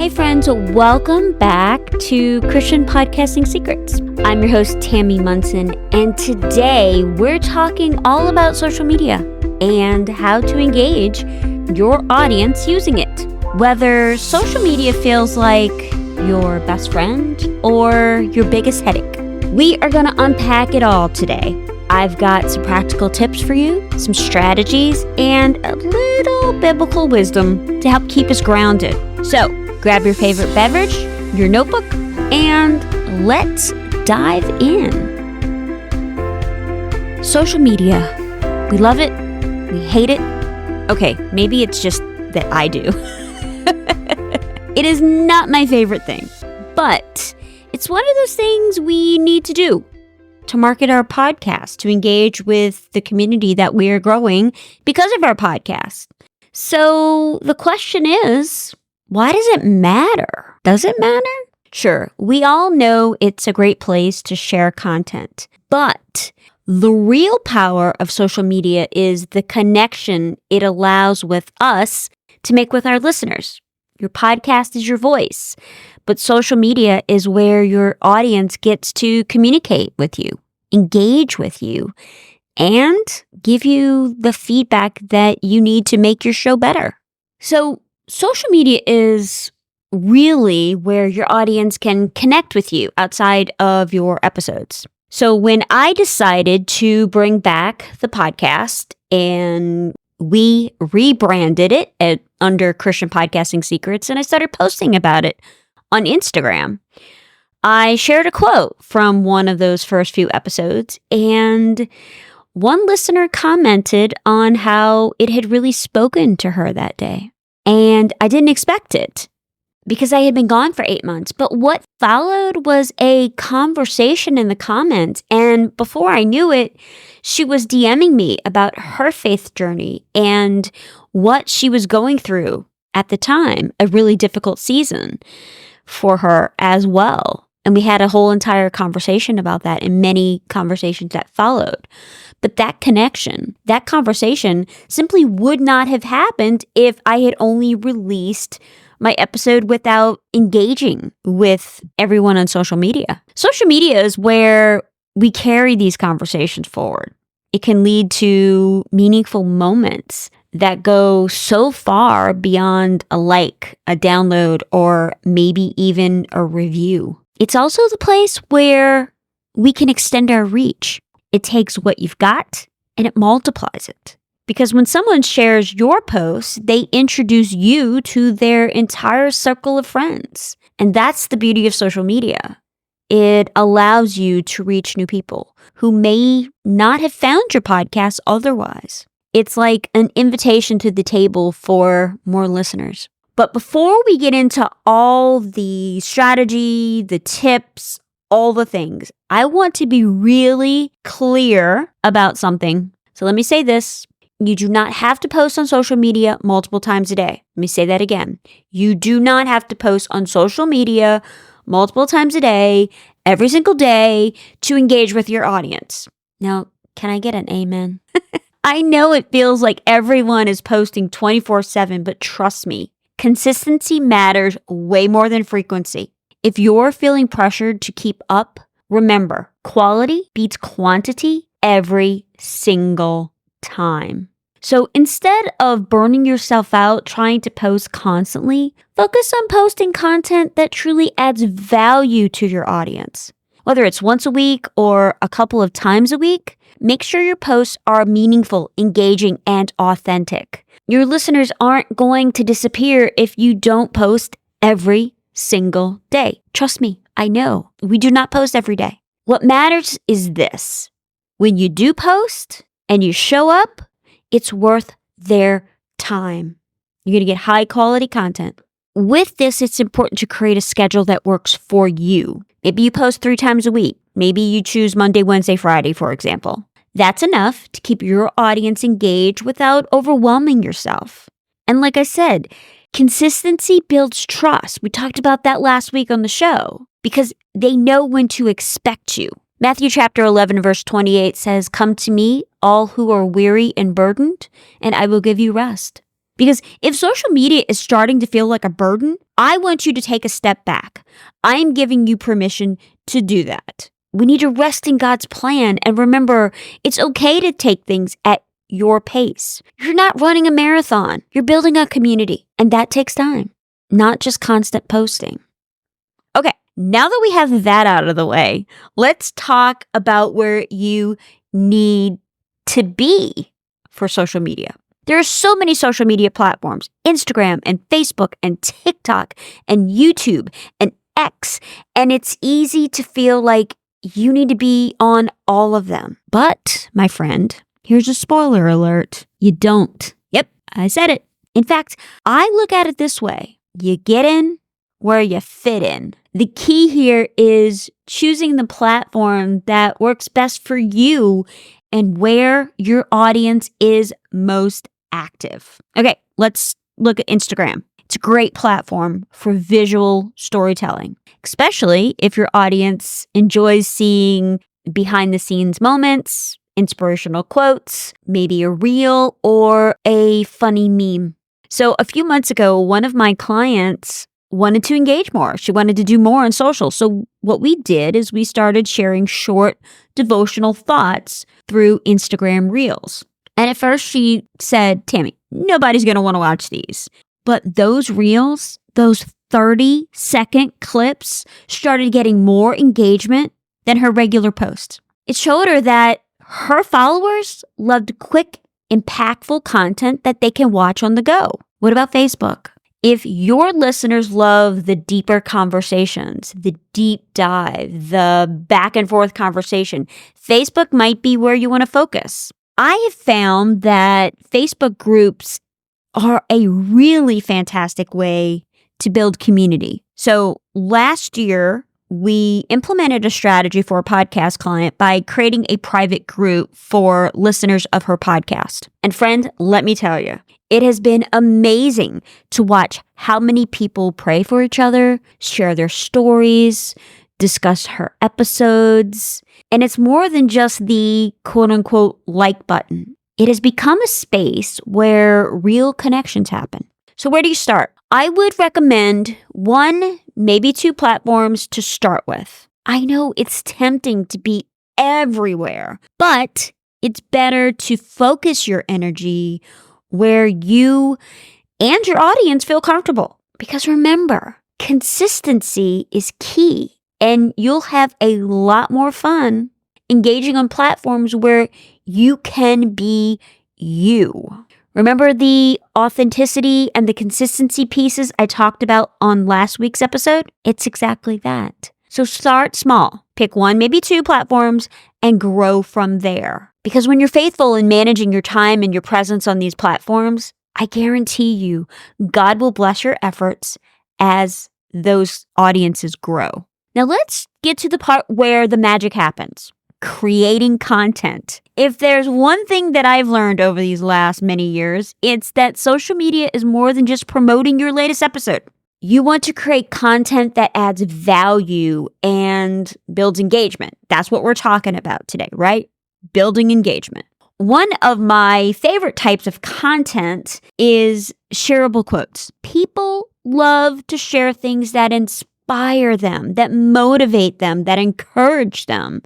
Hey friends, welcome back to Christian Podcasting Secrets. I'm your host, Tammy Munson, and today we're talking all about social media and how to engage your audience using it. Whether social media feels like your best friend or your biggest headache. We are going to unpack it all today. I've got some practical tips for you, some strategies, and a little biblical wisdom to help keep us grounded. So, grab your favorite beverage, your notebook, and let's dive in. Social media. We love it. We hate it. Okay, maybe it's just that I do. It is not my favorite thing, but it's one of those things we need to do to market our podcast, to engage with the community that we are growing because of our podcast. So the question is, why does it matter? Does it matter? Sure, we all know it's a great place to share content, but the real power of social media is the connection it allows with us to make with our listeners. Your podcast is your voice, but social media is where your audience gets to communicate with you, engage with you, and give you the feedback that you need to make your show better. So, social media is really where your audience can connect with you outside of your episodes. So when I decided to bring back the podcast and we rebranded it under Christian Podcasting Secrets and I started posting about it on Instagram, I shared a quote from one of those first few episodes, and one listener commented on how it had really spoken to her that day. And I didn't expect it because I had been gone for 8 months. But what followed was a conversation in the comments. And before I knew it, she was DMing me about her faith journey and what she was going through at the time, a really difficult season for her as well. And we had a whole entire conversation about that and many conversations that followed. But that connection, that conversation simply would not have happened if I had only released my episode without engaging with everyone on social media. Social media is where we carry these conversations forward. It can lead to meaningful moments that go so far beyond a like, a download, or maybe even a review. It's also the place where we can extend our reach. It takes what you've got and it multiplies it. Because when someone shares your post, they introduce you to their entire circle of friends. And that's the beauty of social media. It allows you to reach new people who may not have found your podcast otherwise. It's like an invitation to the table for more listeners. But before we get into all the strategy, the tips, all the things, I want to be really clear about something. So let me say this. You do not have to post on social media multiple times a day. Let me say that again. You do not have to post on social media multiple times a day, every single day, to engage with your audience. Now, can I get an amen? I know it feels like everyone is posting 24/7, but trust me, consistency matters way more than frequency. If you're feeling pressured to keep up, remember, quality beats quantity every single time. So instead of burning yourself out trying to post constantly, focus on posting content that truly adds value to your audience. Whether it's once a week or a couple of times a week, make sure your posts are meaningful, engaging, and authentic. Your listeners aren't going to disappear if you don't post every single day. Trust me, I know. We do not post every day. What matters is this. When you do post and you show up, it's worth their time. You're going to get high quality content. With this, it's important to create a schedule that works for you. Maybe you post 3 times a week. Maybe you choose Monday, Wednesday, Friday, for example. That's enough to keep your audience engaged without overwhelming yourself. And like I said, consistency builds trust. We talked about that last week on the show because they know when to expect you. Matthew chapter 11, verse 28 says, "Come to me, all who are weary and burdened, and I will give you rest." Because if social media is starting to feel like a burden, I want you to take a step back. I'm giving you permission to do that. We need to rest in God's plan and remember it's okay to take things at your pace. You're not running a marathon. You're building a community, and that takes time, not just constant posting. Okay, now that we have that out of the way, let's talk about where you need to be for social media. There are so many social media platforms, Instagram and Facebook and TikTok and YouTube and X, and it's easy to feel like you need to be on all of them. But, my friend, here's a spoiler alert. You don't. Yep, I said it. In fact, I look at it this way. You get in where you fit in. The key here is choosing the platform that works best for you and where your audience is most active. Okay, let's look at Instagram. It's a great platform for visual storytelling, especially if your audience enjoys seeing behind the scenes moments, inspirational quotes, maybe a reel or a funny meme. So a few months ago, one of my clients wanted to engage more. She wanted to do more on social. So what we did is we started sharing short devotional thoughts through Instagram Reels. And at first she said, Tammy, nobody's going to want to watch these. But those Reels, those 30-second clips started getting more engagement than her regular posts. It showed her that her followers loved quick, impactful content that they can watch on the go. What about Facebook? If your listeners love the deeper conversations, the deep dive, the back and forth conversation, Facebook might be where you want to focus. I have found that Facebook groups are a really fantastic way to build community. So last year, we implemented a strategy for a podcast client by creating a private group for listeners of her podcast. And friend, let me tell you, it has been amazing to watch how many people pray for each other, share their stories, discuss her episodes. And it's more than just the quote unquote like button. It has become a space where real connections happen. So where do you start? I would recommend 1, maybe 2 platforms to start with. I know it's tempting to be everywhere, but it's better to focus your energy where you and your audience feel comfortable. Because remember, consistency is key, and you'll have a lot more fun engaging on platforms where you can be you. Remember the authenticity and the consistency pieces I talked about on last week's episode? It's exactly that. So start small. Pick 1, maybe 2 platforms and grow from there. Because when you're faithful in managing your time and your presence on these platforms, I guarantee you, God will bless your efforts as those audiences grow. Now let's get to the part where the magic happens. Creating content. If there's one thing that I've learned over these last many years, it's that social media is more than just promoting your latest episode. You want to create content that adds value and builds engagement. That's what we're talking about today, right? Building engagement. One of my favorite types of content is shareable quotes. People love to share things that inspire them, that motivate them, that encourage them.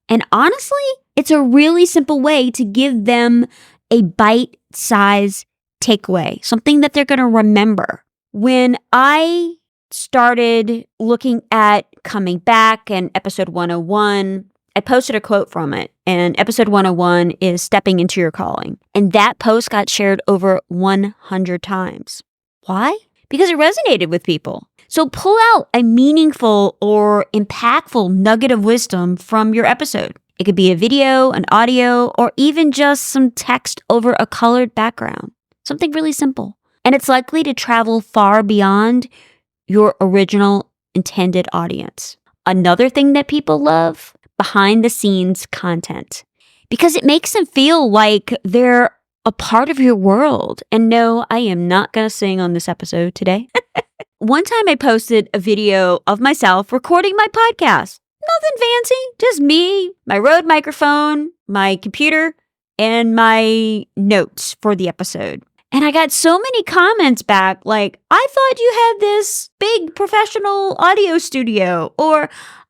And honestly, it's a really simple way to give them a bite-sized takeaway, something that they're going to remember. When I started looking at Coming Back and episode 101, I posted a quote from it. And episode 101 is Stepping into Your Calling. And that post got shared over 100 times. Why? Because it resonated with people. So pull out a meaningful or impactful nugget of wisdom from your episode. It could be a video, an audio, or even just some text over a colored background. Something really simple. And it's likely to travel far beyond your original intended audience. Another thing that people love, behind the scenes content. Because it makes them feel like they're a part of your world. And no, I am not going to sing on this episode today. One time I posted a video of myself recording my podcast. Nothing fancy, just me, my Rode microphone, my computer, and my notes for the episode. And I got so many comments back like, I thought you had this big professional audio studio, or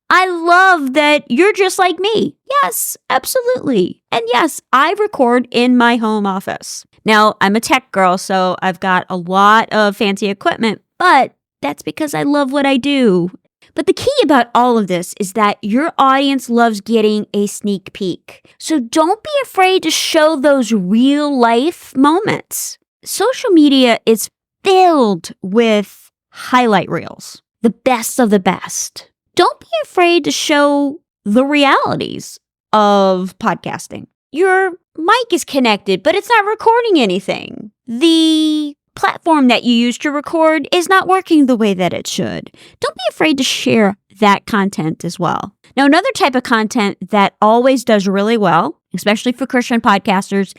I love that you're just like me. Yes, absolutely. And yes, I record in my home office. Now, I'm a tech girl, so I've got a lot of fancy equipment, but that's because I love what I do. But the key about all of this is that your audience loves getting a sneak peek. So don't be afraid to show those real life moments. Social media is filled with highlight reels, the best of the best. Don't be afraid to show the realities of podcasting. Your mic is connected, but it's not recording anything. The platform that you use to record is not working the way that it should. Don't be afraid to share that content as well. Now, another type of content that always does really well, especially for Christian podcasters,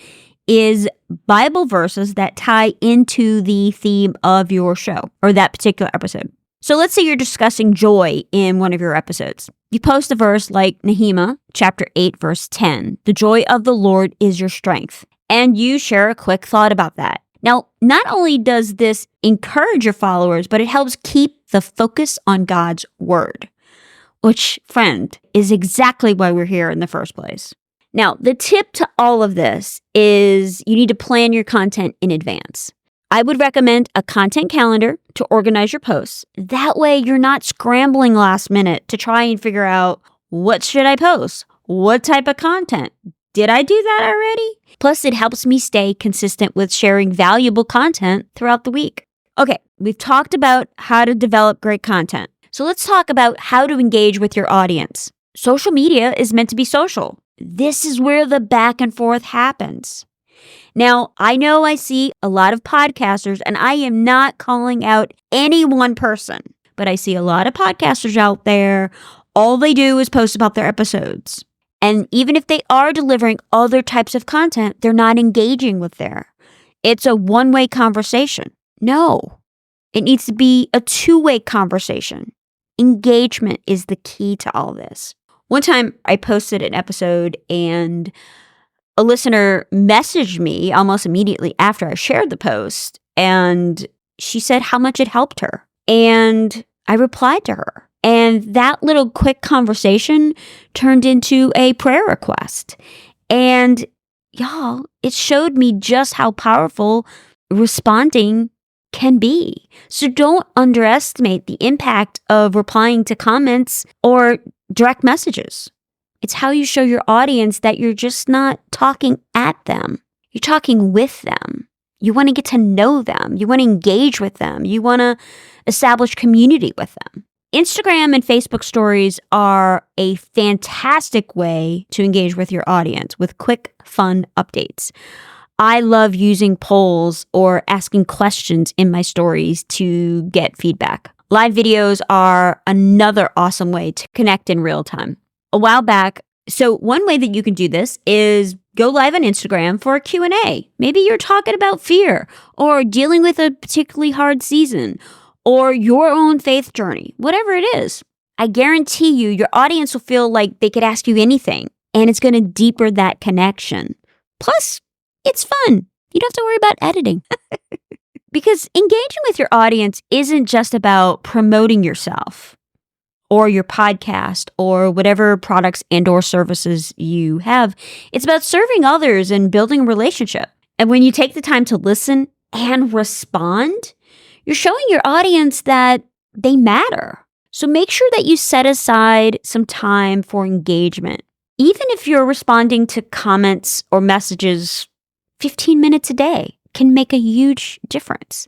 is Bible verses that tie into the theme of your show or that particular episode. So let's say you're discussing joy in one of your episodes. You post a verse like Nehemiah chapter 8, verse 10. The joy of the Lord is your strength. And you share a quick thought about that. Now, not only does this encourage your followers, but it helps keep the focus on God's word, which, friend, is exactly why we're here in the first place. Now, the tip to all of this is you need to plan your content in advance. I would recommend a content calendar to organize your posts. That way, you're not scrambling last minute to try and figure out, what should I post? What type of content? Did I do that already? Plus, it helps me stay consistent with sharing valuable content throughout the week. Okay, we've talked about how to develop great content. So let's talk about how to engage with your audience. Social media is meant to be social. This is where the back and forth happens. Now, I know I see a lot of podcasters, and I am not calling out any one person, but I see a lot of podcasters out there. All they do is post about their episodes. And even if they are delivering other types of content, they're not engaging with there. It's a one-way conversation. No, it needs to be a two-way conversation. Engagement is the key to all this. One time I posted an episode and a listener messaged me almost immediately after I shared the post, and she said how much it helped her. And I replied to her. And that little quick conversation turned into a prayer request. And y'all, it showed me just how powerful responding can be. So don't underestimate the impact of replying to comments or direct messages. It's how you show your audience that you're just not talking at them. You're talking with them. You want to get to know them. You want to engage with them. You want to establish community with them. Instagram and Facebook stories are a fantastic way to engage with your audience with quick, fun updates. I love using polls or asking questions in my stories to get feedback. Live videos are another awesome way to connect in real time. A while back, so one way that you can do this is go live on Instagram for a Q&A. Maybe you're talking about fear or dealing with a particularly hard season or your own faith journey, whatever it is. I guarantee you, your audience will feel like they could ask you anything, and it's going to deepen that connection. Plus, it's fun. You don't have to worry about editing. Because engaging with your audience isn't just about promoting yourself or your podcast or whatever products and or services you have. It's about serving others and building a relationship. And when you take the time to listen and respond, you're showing your audience that they matter. So make sure that you set aside some time for engagement. Even if you're responding to comments or messages 15 minutes a day can make a huge difference.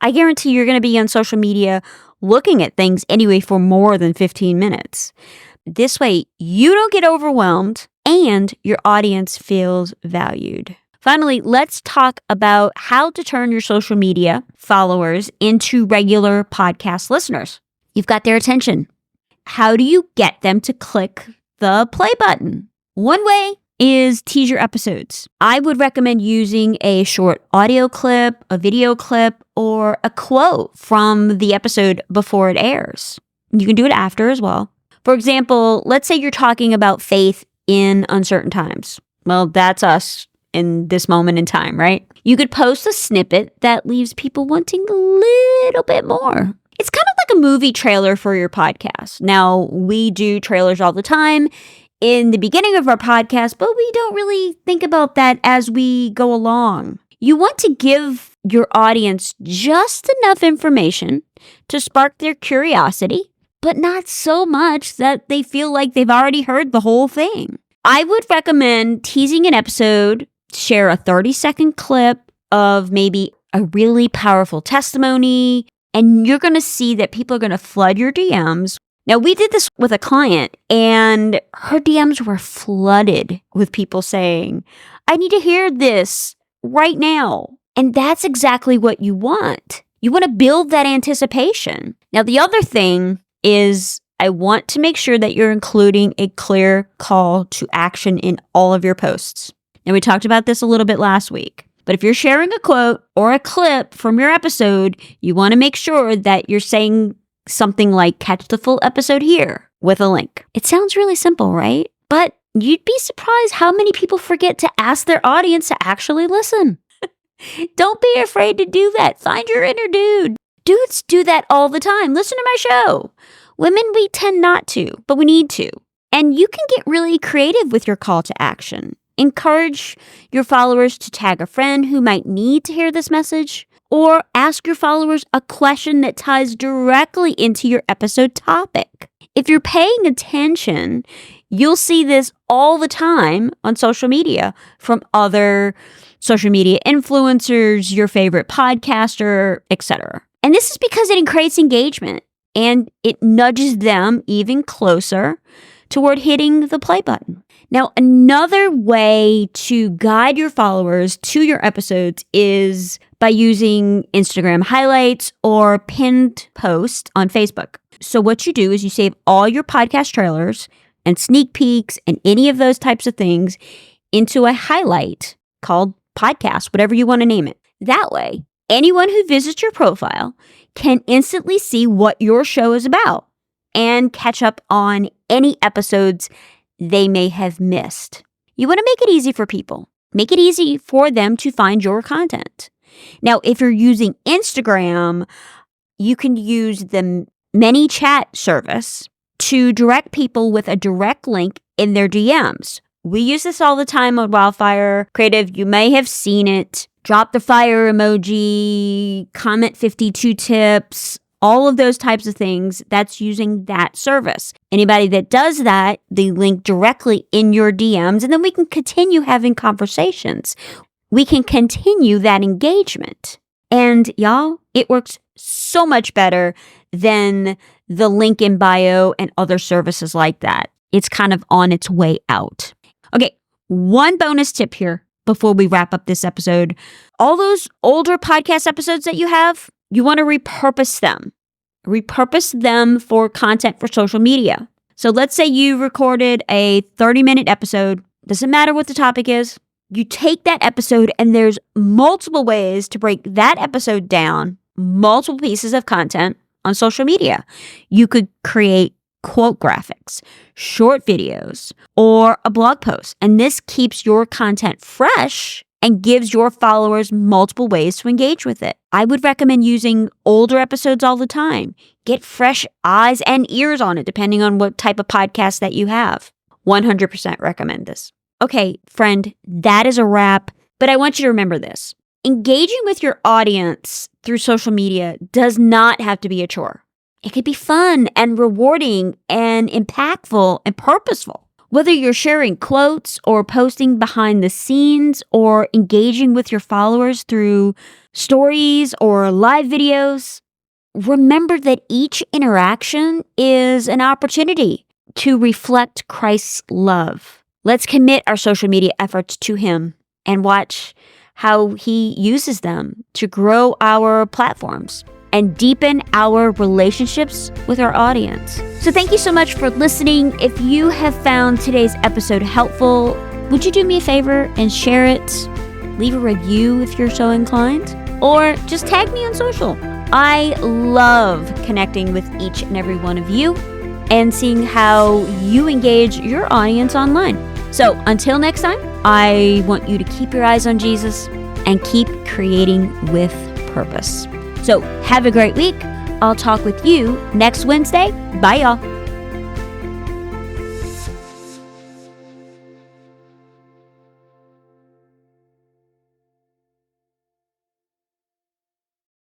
I guarantee you're going to be on social media looking at things anyway for more than 15 minutes. This way, you don't get overwhelmed and your audience feels valued. Finally, let's talk about how to turn your social media followers into regular podcast listeners. You've got their attention. How do you get them to click the play button? One way is teaser episodes. I would recommend using a short audio clip, a video clip, or a quote from the episode before it airs. You can do it after as well. For example, let's say you're talking about faith in uncertain times. Well, that's us in this moment in time, right? You could post a snippet that leaves people wanting a little bit more. It's kind of like a movie trailer for your podcast. Now, we do trailers all the time in the beginning of our podcast, but we don't really think about that as we go along. You want to give your audience just enough information to spark their curiosity, but not so much that they feel like they've already heard the whole thing. I would recommend teasing an episode, share a 30-second clip of maybe a really powerful testimony, and you're going to see that people are going to flood your DMs. Now, we did this with a client, and her DMs were flooded with people saying, I need to hear this right now. And that's exactly what you want. You want to build that anticipation. Now, the other thing is I want to make sure that you're including a clear call to action in all of your posts. Now, we talked about this a little bit last week. But if you're sharing a quote or a clip from your episode, you want to make sure that you're saying something like, catch the full episode here with a link. It sounds really simple, right? But you'd be surprised how many people forget to ask their audience to actually listen. Don't be afraid to do that. Find your inner dude. Dudes do that all the time. Listen to my show. Women, we tend not to, but we need to. And you can get really creative with your call to action. Encourage your followers to tag a friend who might need to hear this message, or ask your followers a question that ties directly into your episode topic. If you're paying attention, you'll see this all the time on social media from other social media influencers, your favorite podcaster, etc. And this is because it creates engagement and it nudges them even closer toward hitting the play button. Now, another way to guide your followers to your episodes is by using Instagram highlights or pinned posts on Facebook. So what you do is you save all your podcast trailers and sneak peeks and any of those types of things into a highlight called podcast, whatever you want to name it. That way, anyone who visits your profile can instantly see what your show is about and catch up on any episodes they may have missed. You want to make it easy for people. Make it easy for them to find your content. Now, if you're using Instagram, you can use the ManyChat service to direct people with a direct link in their DMs. We use this all the time on Wildfire Creative. You may have seen it. Drop the fire emoji, comment 52 tips, all of those types of things. That's using that service. Anybody that does that, they link directly in your DMs, and then we can continue having conversations. We can continue that engagement. And y'all, it works so much better than the link in bio and other services like that. It's kind of on its way out. Okay, one bonus tip here before we wrap up this episode. All those older podcast episodes that you have, you want to repurpose them. Repurpose them for content for social media. So let's say you recorded a 30-minute episode. Doesn't matter what the topic is. You take that episode and there's multiple ways to break that episode down, multiple pieces of content on social media. You could create quote graphics, short videos, or a blog post. And this keeps your content fresh and gives your followers multiple ways to engage with it. I would recommend using older episodes all the time. Get fresh eyes and ears on it, depending on what type of podcast that you have. 100% recommend this. Okay, friend, that is a wrap, but I want you to remember this. Engaging with your audience through social media does not have to be a chore. It could be fun and rewarding and impactful and purposeful. Whether you're sharing quotes or posting behind the scenes or engaging with your followers through stories or live videos, remember that each interaction is an opportunity to reflect Christ's love. Let's commit our social media efforts to Him and watch how He uses them to grow our platforms and deepen our relationships with our audience. So thank you so much for listening. If you have found today's episode helpful, would you do me a favor and share it? Leave a review if you're so inclined, or just tag me on social. I love connecting with each and every one of you and seeing how you engage your audience online. So until next time, I want you to keep your eyes on Jesus and keep creating with purpose. So have a great week. I'll talk with you next Wednesday. Bye, y'all.